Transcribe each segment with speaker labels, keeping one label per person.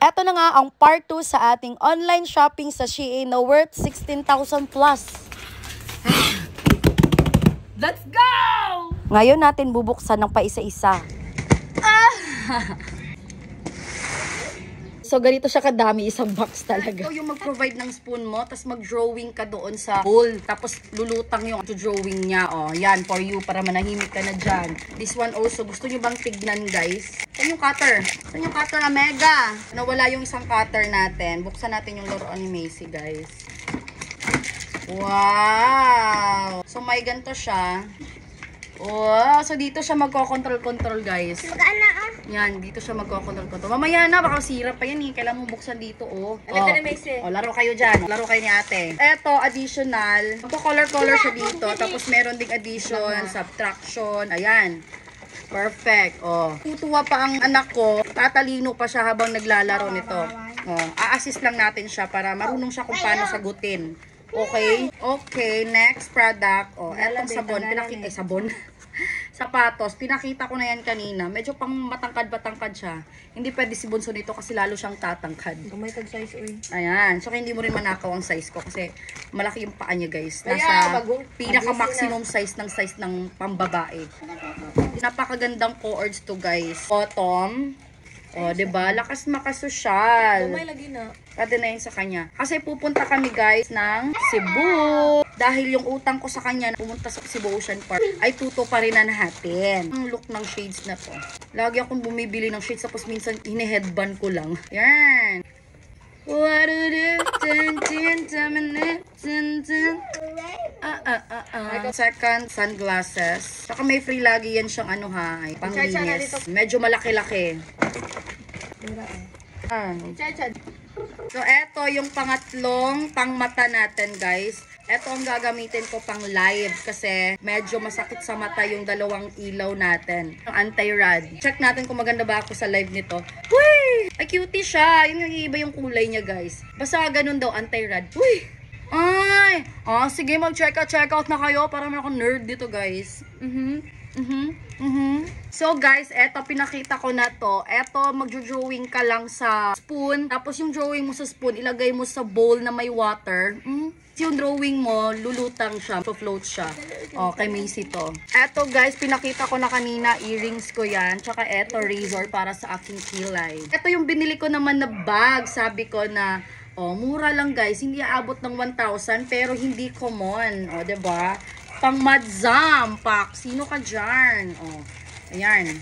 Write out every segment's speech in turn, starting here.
Speaker 1: Eto na nga ang part 2 sa ating online shopping sa Shein na worth 16,000 plus.
Speaker 2: Let's go!
Speaker 1: Ngayon natin bubuksan ng paisa-isa. So, ganito siya kadami, isang box talaga. Ito yung mag-provide ng spoon mo, tapos mag-drawing ka doon sa bowl. Tapos lulutang yung drawing niya. Oh, yan, for you, para manahimik ka na dyan. This one also, gusto nyo bang tignan, guys? Saan yung cutter? Saan yung cutter na mega? Nawala yung isang cutter natin. Buksan natin yung laruan ni Macy, guys. Wow! So, may ganito siya. Wow! So, dito siya magko-control, guys. Yan, dito siya magko-control. Mamaya na, baka sira pa yan eh. Kailangan mo buksan dito, oh.
Speaker 2: Alam ka na, Macy.
Speaker 1: Oh, laro kayo dyan. Laro kayo ni ate. Eto, additional. Magko-color siya dito. Tapos, meron ding addition, subtraction. Ayan. Perfect. Oh. Tutuwa pa ang anak ko. Tatalino pa siya habang naglalaro nito. Oh, a-assist lang natin siya para marunong siya kung paano sagutin. Okay? Okay, next product. Oh, etong sabon. Sabon. Sapatos. Pinakita ko na yan kanina. Medyo pang matangkad-batangkad siya. Hindi pwede si Bunso nito kasi lalo siyang tatangkad.
Speaker 2: May tag-size, uy.
Speaker 1: Ayan. So, hindi mo rin manakaw ang size ko kasi malaki yung paa niya, guys. Nasa pinaka-maximum size ng pambabae. Napakagandang cords to, guys. Bottom. O, diba? Lakas makasosyal.
Speaker 2: May lagi na.
Speaker 1: Pwede na yun sa kanya. Kasi pupunta kami, guys, ng Cebu. Dahil yung utang ko sa kanya, pumunta sa Cebu Ocean Park, ay tuto pa rin na natin. Ang look ng shades na to. Lagi akong bumibili ng shades, tapos minsan hine-headband ko lang. Yan. Second, sunglasses. Saka may free lagi yan siyang ano ha, ay panglinis. Medyo malaki-laki. So, eto yung pangatlong pangmata natin, guys. Eto ang gagamitin ko pang live kasi medyo masakit sa mata yung dalawang ilaw natin. Yung anti-rad. Check natin kung maganda ba ako sa live nito. Uy! Ay, cutie siya. Yun yung iba yung kulay niya, guys. Basta ganun daw, anti-rad. Uy! Ay! Sige, mag-check out na kayo. Para meron akong nerd dito, guys. So guys, eto pinakita ko na to. Eto, magjo-drawing ka lang sa spoon. Tapos yung drawing mo sa spoon, ilagay mo sa bowl na may water. Yung drawing mo, lulutang siya, float siya. Kay Macy to. Eto guys, pinakita ko na kanina, earrings ko yan. Tsaka eto, razor para sa aking kilay. Eto yung binili ko naman na bag. Sabi ko na, mura lang guys. Hindi aabot ng 1,000 pero hindi common. Diba? Pang madzam pack. Sino ka dyan? Ayan.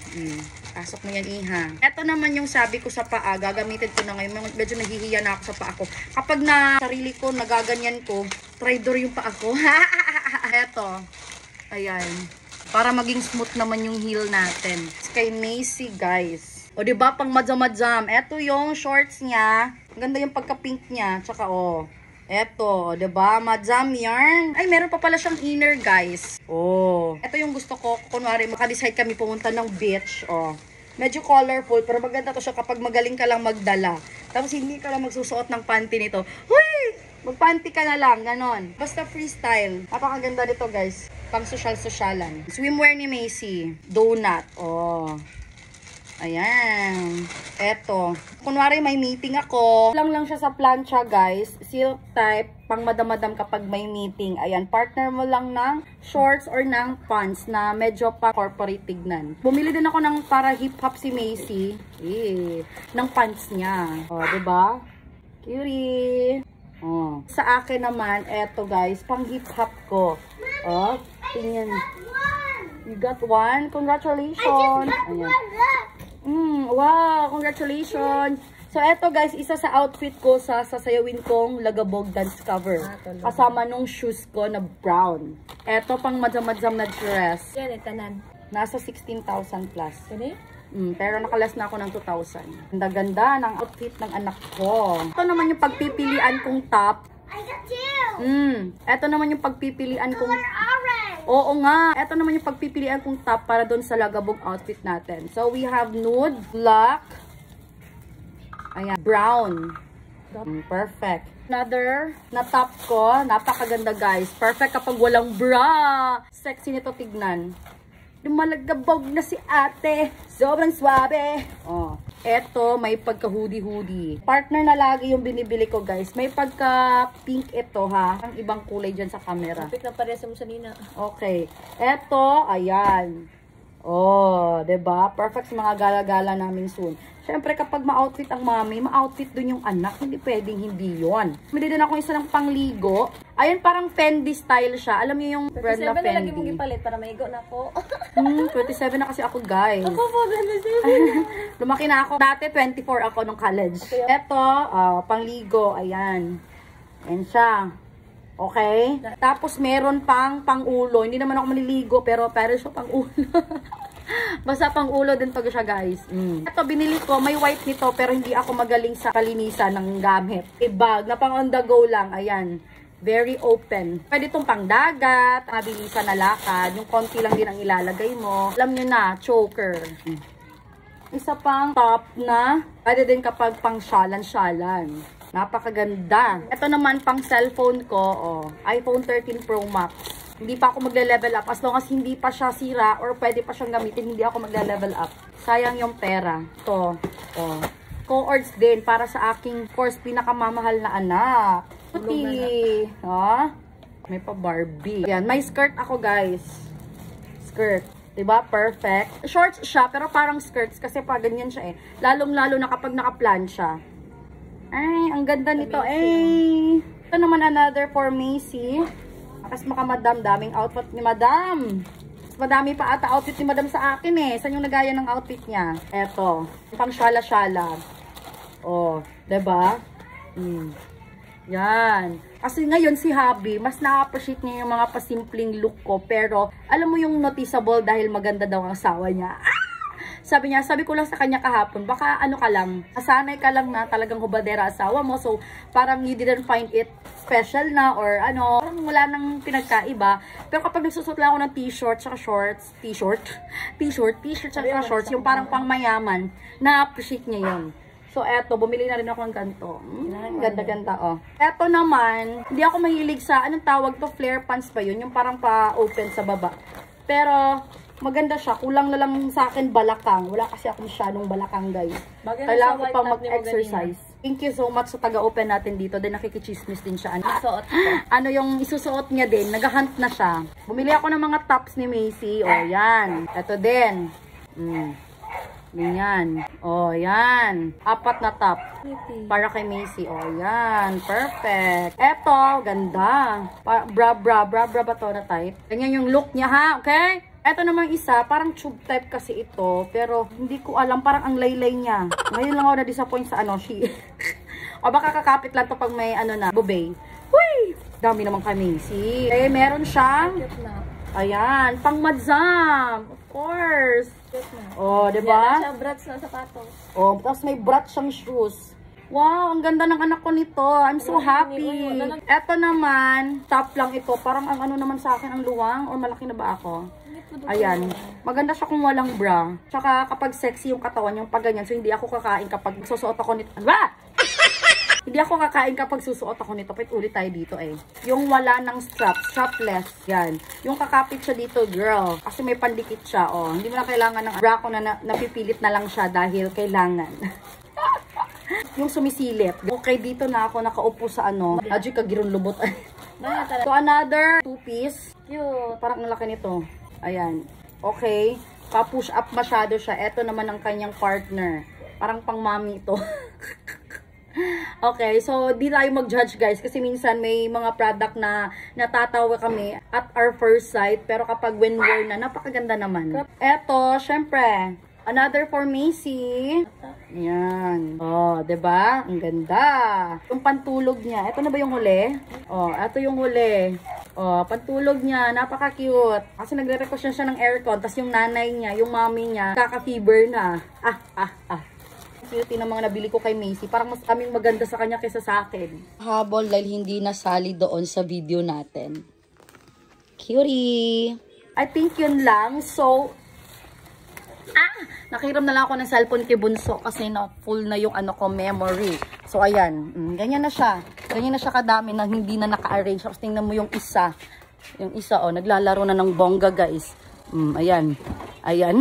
Speaker 1: Pasok mo yan, iha. Ito naman yung sabi ko sa paa. Gagamitin ko na ngayon. Medyo nahihiya na ako sa paa ko. Kapag na sarili ko, nagaganyan ko, traitor yung paa ko. Eto. Ayan. Para maging smooth naman yung heel natin. Kay Macy, guys. O, diba? Pang madzam-madzam. Eto yung shorts niya. Ganda yung pagka-pink niya. Tsaka, eto, diba? Madzam yarn. Ay, meron pa pala siyang inner, guys. Eto yung gusto ko. Kunwari, makadecide kami pumunta ng beach. Medyo colorful, pero maganda to siya kapag magaling ka lang magdala. Tapos hindi ka lang magsusuot ng panty nito. Huy! Mag-panty ka na lang, ganon. Basta freestyle. Napakaganda nito, guys. Pang social-socialan. Swimwear ni Macy. Donut. Ayan. Eto. Kunwari may meeting ako. Lang siya sa plancha, guys. Silk type. Pang madam-madam kapag may meeting. Ayan. Partner mo lang ng shorts or ng pants na medyo pa corporate tignan. Bumili din ako ng para hip-hop si Macy. Ng pants niya. Diba? Cutie. Sa akin naman, eto guys. Pang hip-hop ko. Tingnan. You got one? Congratulations. Ayan. Wow, congratulations. So, eto guys, isa sa outfit ko sa sasayawin kong Lagabog dance cover. Kasama nung shoes ko na brown. Eto pang madzam-madzam na dress.
Speaker 2: Yan, tanan.
Speaker 1: Nasa 16,000 plus.
Speaker 2: Kani?
Speaker 1: Pero nakalas na ako ng 2,000. Ganda-ganda ng outfit ng anak ko. Ito naman yung pagpipilian kong top.
Speaker 3: I got two.
Speaker 1: Ito naman yung pagpipilian kong... Oo nga. Ito naman yung pagpipilian kong top para doon sa Lagabog outfit natin. So, we have nude, black, ayan, brown. Perfect. Another na top ko. Napakaganda, guys. Perfect kapag walang bra. Sexy nito tignan. Lumalagabog na si ate. Sobrang swabe. Oh, eto, may pagka-hoodie-hoodie. Partner na lagi yung binibili ko, guys. May pagka-pink ito, ha. Ang ibang kulay dyan sa camera.
Speaker 2: Kapit na pareha sa musalina.
Speaker 1: Okay. Eto, ayan. Oh, 'di ba? Perfect sa mga gala-gala namin soon. Syempre kapag ma-outfit ang mami, ma-outfit dun yung anak, hindi pwedeng hindi 'yon. Bili din ako isa ng pangligo. Ayun, parang Fendi style siya. Alam niyo yung brand na
Speaker 2: 27 na lagi
Speaker 1: Fendi.
Speaker 2: mong ipalit para maigo na ako.
Speaker 1: 27 na kasi ako, guys.
Speaker 2: Ako po, 27.
Speaker 1: Lumaki na ako. Dati 24 ako nung college. Eto, pangligo, ayan. Ayan siya. Okay? Tapos meron pang pang-ulo. Hindi naman ako maliligo, pero siya pang-ulo. Basta pang-ulo din to siya, guys. Ito, binili ko. May white nito, pero hindi ako magaling sa kalinisan ng gamit. Bag na pang on the go lang. Ayan. Very open. Pwede itong pang-dagat, mabilisan na lakad. Yung konti lang din ang ilalagay mo. Alam nyo na, choker. Isa pang top na. Pwede din kapag pang-shalan-shalan. Napakaganda. Ito naman pang cellphone ko, iPhone 13 Pro Max. Hindi pa ako magle-level up. As long as hindi pa siya sira or pwede pa siyang gamitin, hindi ako magle-level up. Sayang yung pera. Ito, co-ords din para sa aking, of course, pinakamamahal na anak. Puti. May pa Barbie. Yan, may skirt ako, guys. Skirt. Diba? Perfect. Shorts siya, pero parang skirts kasi pa ganyan siya eh. Lalong-lalo na kapag naka-plan siya. Ay, ang ganda nito. Ay, ito naman another for Macy. Kasi makamadam, daming outfit ni madam. Madami pa ata outfit ni madam sa akin eh. Saan yung nagaya ng outfit niya? Eto, pang shala-shala. Oh, diba? Yan. Kasi ngayon si Habi, mas na-appreciate niya yung mga pasimpleng look ko. Pero, alam mo yung noticeable dahil maganda daw ang asawa niya. Sabi ko lang sa kanya kahapon, baka ano ka lang, nasanay ka lang na talagang hubadera asawa mo. So, parang you didn't find it special na or ano, parang wala nang pinagkaiba. Pero kapag nagsusot lang ako ng t-shirt, tsaka shorts, t-shirt, tsaka shorts, yung parang pang mayaman, na-appreciate niya yun. So, eto, bumili na rin ako ng ganito. Ganda-ganda, oh. Eto naman, hindi ako mahilig sa, anong tawag to, flare pants ba yun? Yung parang pa-open sa baba. Pero, maganda siya. Kulang na lang sa akin balakang. Wala kasi ako masyadong balakang, guys. Kailangan ko pa mag-exercise. Thank you so much sa taga-open natin dito. Then nakikichismis din siya. Ano yung isusuot niya din? Nag-hunt na siya. Bumili ako ng mga tops ni Macy. O, yan. Ito din. Ganyan. O, yan. 4 na top. Para kay Macy. O, yan. Perfect. Eto, ganda. Bra ba to na type? Ganyan yung look niya, ha? Okay? Eto namang isa, parang tube type kasi ito. Pero, hindi ko alam. Parang ang laylay niya. Ngayon lang ako na-disappoint sa ano, o baka kakapit lang to pag may ano na, bubay. Huy! Dami naman kay Macy. Eh, meron siyang, ayan, pang madzam. Of course. Oh, diba?
Speaker 2: Yan, brats na sapatos.
Speaker 1: Oh, tapos may brat siyang shoes. Wow, ang ganda ng anak ko nito. I'm so happy. Eto naman, top lang ito. Parang ang ano naman sa akin, ang luwang. Or malaki na ba ako? Ayan. Maganda siya kung walang bra. Tsaka kapag sexy yung katawan, yung pag ganyan. So, hindi ako kakain kapag susuot ako nito. Ano ba? Hindi ako kakain kapag susuot ako nito. Pwede ulit tayo dito eh. Yung wala ng strap. Strapless. Yan. Yung kakapit siya dito, girl. Kasi may pandikit siya. Oh. Hindi mo na kailangan ng bra ko na napipilit na lang siya dahil kailangan. Yung sumisilip. Okay, dito na ako nakaupo sa ano. Adyo ka girong lubot. So, another 2-piece. Cute. Parang ang laki nito. Ayan. Okay. Pa-push up masyado siya. Ito naman ang kanyang partner. Parang pang mami ito. Okay. So, di tayo mag-judge, guys. Kasi minsan may mga product na natatawa kami at our first sight. Pero kapag when worn na, napakaganda naman. Ito, syempre, another for Macy. Yan. Oh, 'di ba? Ang ganda. Yung pantulog niya. Ito na ba yung huli? Oh, ito yung huli. Oh, pantulog niya, napaka-cute. Kasi nagre-request siya ng aircon, tapos yung nanay niya, yung mommy niya, kaka-fever na. Cute ng mga nabili ko kay Macy. Parang mas kaming maganda sa kanya kaysa sa akin. Habol dahil hindi nasali doon sa video natin. Cutie. I think yun lang. So, nakiram na lang ako ng cellphone kay Bunso kasi na full na yung ano ko, memory. So, ayan. Ganyan na siya. Ganyan na siya kadami na hindi na naka-arrange. Tapos tingnan mo yung isa. Yung isa, oh, naglalaro na ng bongga, guys. Ayan. Ayan.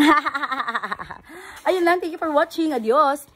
Speaker 1: Ayun lang. Thank you for watching. Adios.